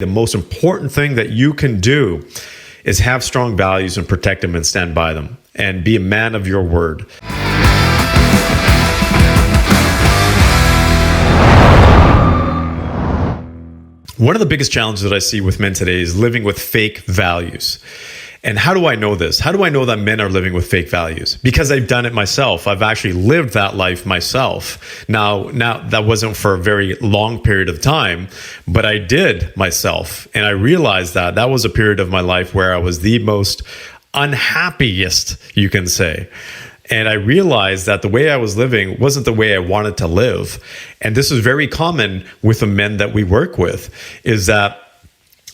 The most important thing that you can do is have strong values and protect them and stand by them and be a man of your word. One of the biggest challenges that I see with men today is living with fake values. And how do I know this? How do I know that men are living with fake values? Because I've done it myself. I've actually lived that life myself. Now that wasn't for a very long period of time, but I did myself. And I realized that that was a period of my life where I was the most unhappiest, you can say. And I realized that the way I was living wasn't the way I wanted to live. And this is very common with the men that we work with, is that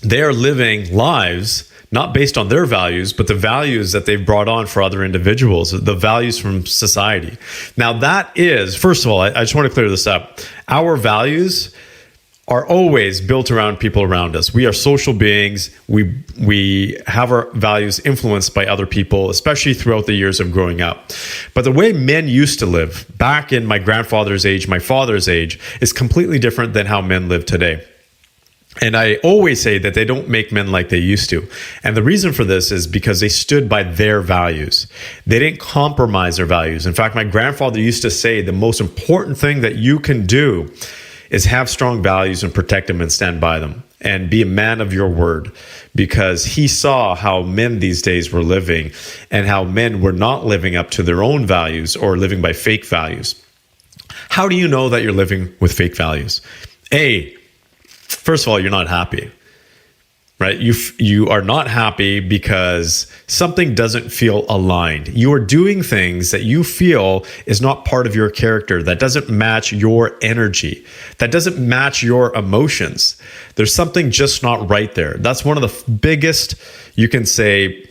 they are living lives not based on their values, but the values that they've brought on for other individuals, the values from society. Now that is, first of all, I just want to clear this up. Our values are always built around people around us. We are social beings. We have our values influenced by other people, especially throughout the years of growing up. But the way men used to live back in my grandfather's age, my father's age, is completely different than how men live today. And I always say that they don't make men like they used to. And the reason for this is because they stood by their values. They didn't compromise their values. In fact, my grandfather used to say the most important thing that you can do is have strong values and protect them and stand by them and be a man of your word, because he saw how men these days were living and how men were not living up to their own values or living by fake values. How do you know that you're living with fake values? First of all, you're not happy, right? You are not happy because something doesn't feel aligned. You are doing things that you feel is not part of your character, that doesn't match your energy, that doesn't match your emotions. There's something just not right there. That's one of the biggest, you can say,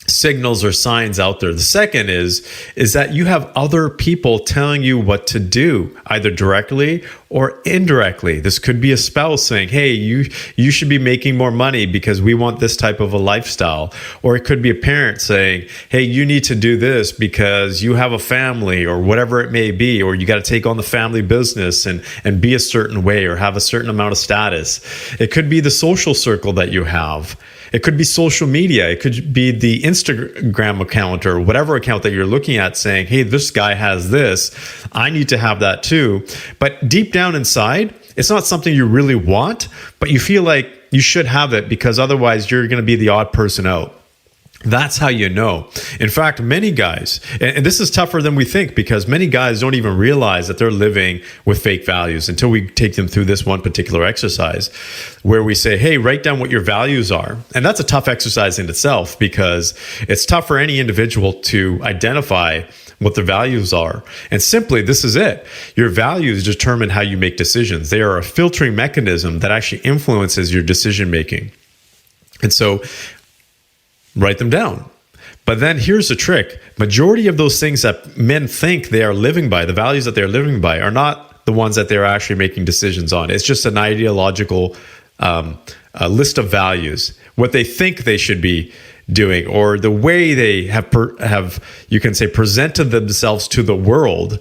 signals or signs out there. The second is that you have other people telling you what to do, either directly or indirectly. This could be a spouse saying, hey, you should be making more money because we want this type of a lifestyle. Or it could be a parent saying, hey, you need to do this because you have a family or whatever it may be, or you got to take on the family business and be a certain way or have a certain amount of status. It could be the social circle that you have. It could be social media. It could be the Instagram account or whatever account that you're looking at saying, hey, this guy has this. I need to have that too. But deep down inside, it's not something you really want, but you feel like you should have it because otherwise you're going to be the odd person out. That's how you know. In fact, many guys, and this is tougher than we think because many guys don't even realize that they're living with fake values until we take them through this one particular exercise where we say, hey, write down what your values are. And that's a tough exercise in itself because it's tough for any individual to identify what their values are. And simply, this is it. Your values determine how you make decisions. They are a filtering mechanism that actually influences your decision making. And so, write them down. But then here's the trick. Majority of those things that men think they are living by, the values that they're living by, are not the ones that they're actually making decisions on. It's just an ideological list of values, what they think they should be doing, or the way they have you can say, presented themselves to the world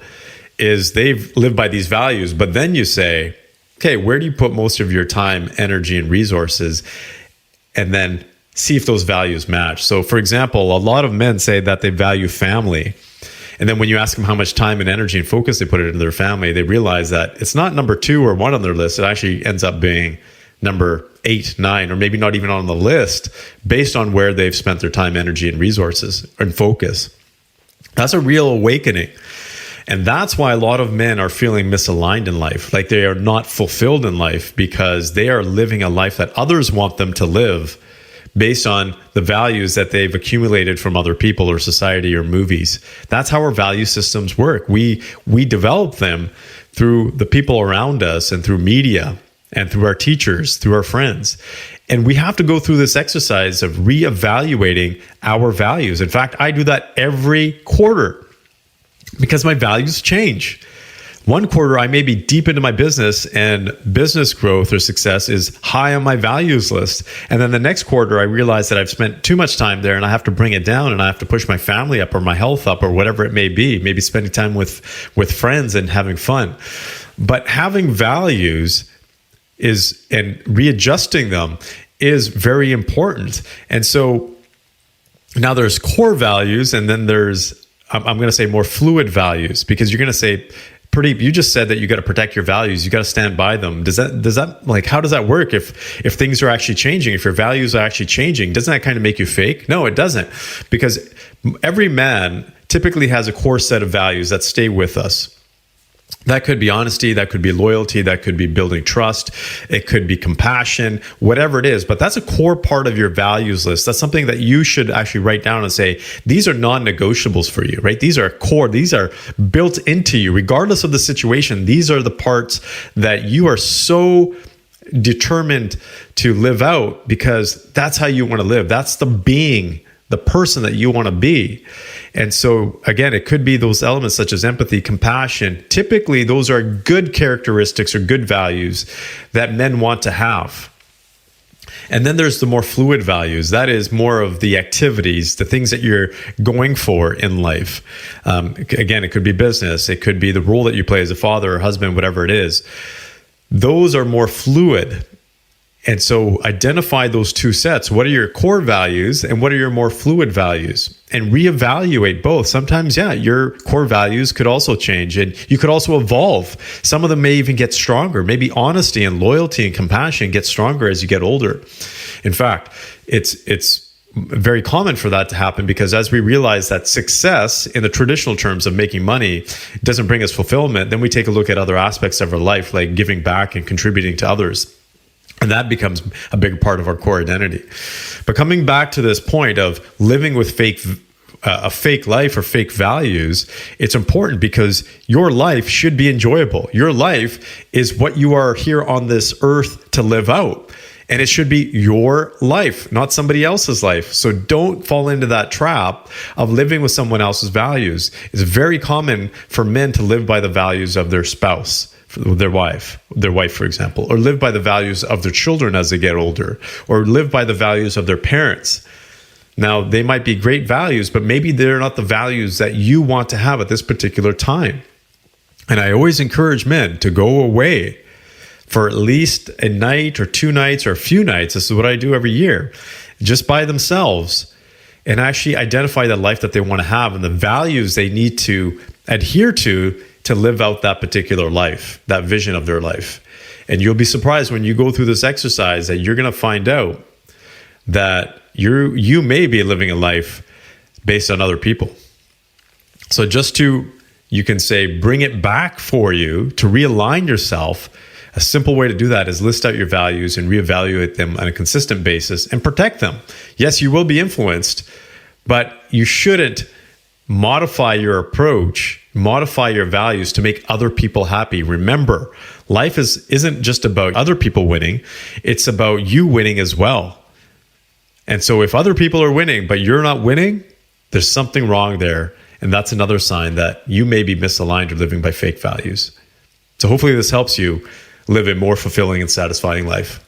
is they've lived by these values. But then you say, okay, where do you put most of your time, energy, and resources? And then see if those values match. So for example, a lot of men say that they value family. And then when you ask them how much time and energy and focus they put into their family, they realize that it's not number 2 or 1 on their list. It actually ends up being number 8, 9, or maybe not even on the list based on where they've spent their time, energy, and resources and focus. That's a real awakening. And that's why a lot of men are feeling misaligned in life, like they are not fulfilled in life because they are living a life that others want them to live based on the values that they've accumulated from other people or society or movies. That's how our value systems work. We develop them through the people around us and through media and through our teachers, through our friends. And we have to go through this exercise of reevaluating our values. In fact, I do that every quarter because my values change. One quarter, I may be deep into my business and business growth or success is high on my values list. And then the next quarter, I realize that I've spent too much time there and I have to bring it down and I have to push my family up or my health up or whatever it may be, maybe spending time with friends and having fun. But having values and readjusting them is very important. And so now there's core values, and then there's, I'm going to say, more fluid values, because you're going to say, Purdeep, you just said that you got to protect your values. You got to stand by them. Does that like, how does that work? If things are actually changing, if your values are actually changing, doesn't that kind of make you fake? No, it doesn't, because every man typically has a core set of values that stay with us. That could be honesty, that could be loyalty, that could be building trust, it could be compassion, whatever it is. But that's a core part of your values list. That's something that you should actually write down and say, these are non-negotiables for you, right? These are core, these are built into you. Regardless of the situation, these are the parts that you are so determined to live out, because that's how you want to live. That's the person that you want to be. And so again, it could be those elements such as empathy, compassion. Typically, those are good characteristics or good values that men want to have. And then there's the more fluid values. That is more of the activities, the things that you're going for in life. Again, it could be business. It could be the role that you play as a father or husband, whatever it is. Those are more fluid. And so identify those two sets. What are your core values and what are your more fluid values? And reevaluate both. Sometimes, your core values could also change, and you could also evolve. Some of them may even get stronger. Maybe honesty and loyalty and compassion get stronger as you get older. In fact, it's very common for that to happen, because as we realize that success in the traditional terms of making money doesn't bring us fulfillment, then we take a look at other aspects of our life, like giving back and contributing to others. And that becomes a big part of our core identity. But coming back to this point of living with a fake life or fake values, it's important because your life should be enjoyable. Your life is what you are here on this earth to live out. And it should be your life, not somebody else's life. So don't fall into that trap of living with someone else's values. It's very common for men to live by the values of their spouse, their wife, for example, or live by the values of their children as they get older, or live by the values of their parents. Now, they might be great values, but maybe they're not the values that you want to have at this particular time. And I always encourage men to go away for at least a night or 2 nights or a few nights. This is what I do every year, just by themselves, and actually identify the life that they want to have and the values they need to adhere to live out that particular life, that vision of their life. And you'll be surprised when you go through this exercise that you're going to find out that you may be living a life based on other people. So you can say, bring it back for you to realign yourself. A simple way to do that is list out your values and reevaluate them on a consistent basis and protect them. Yes, you will be influenced, but you shouldn't modify your approach, modify your values to make other people happy. Remember, life isn't just about other people winning. It's about you winning as well. And so if other people are winning, but you're not winning, there's something wrong there. And that's another sign that you may be misaligned or living by fake values. So hopefully this helps you live a more fulfilling and satisfying life.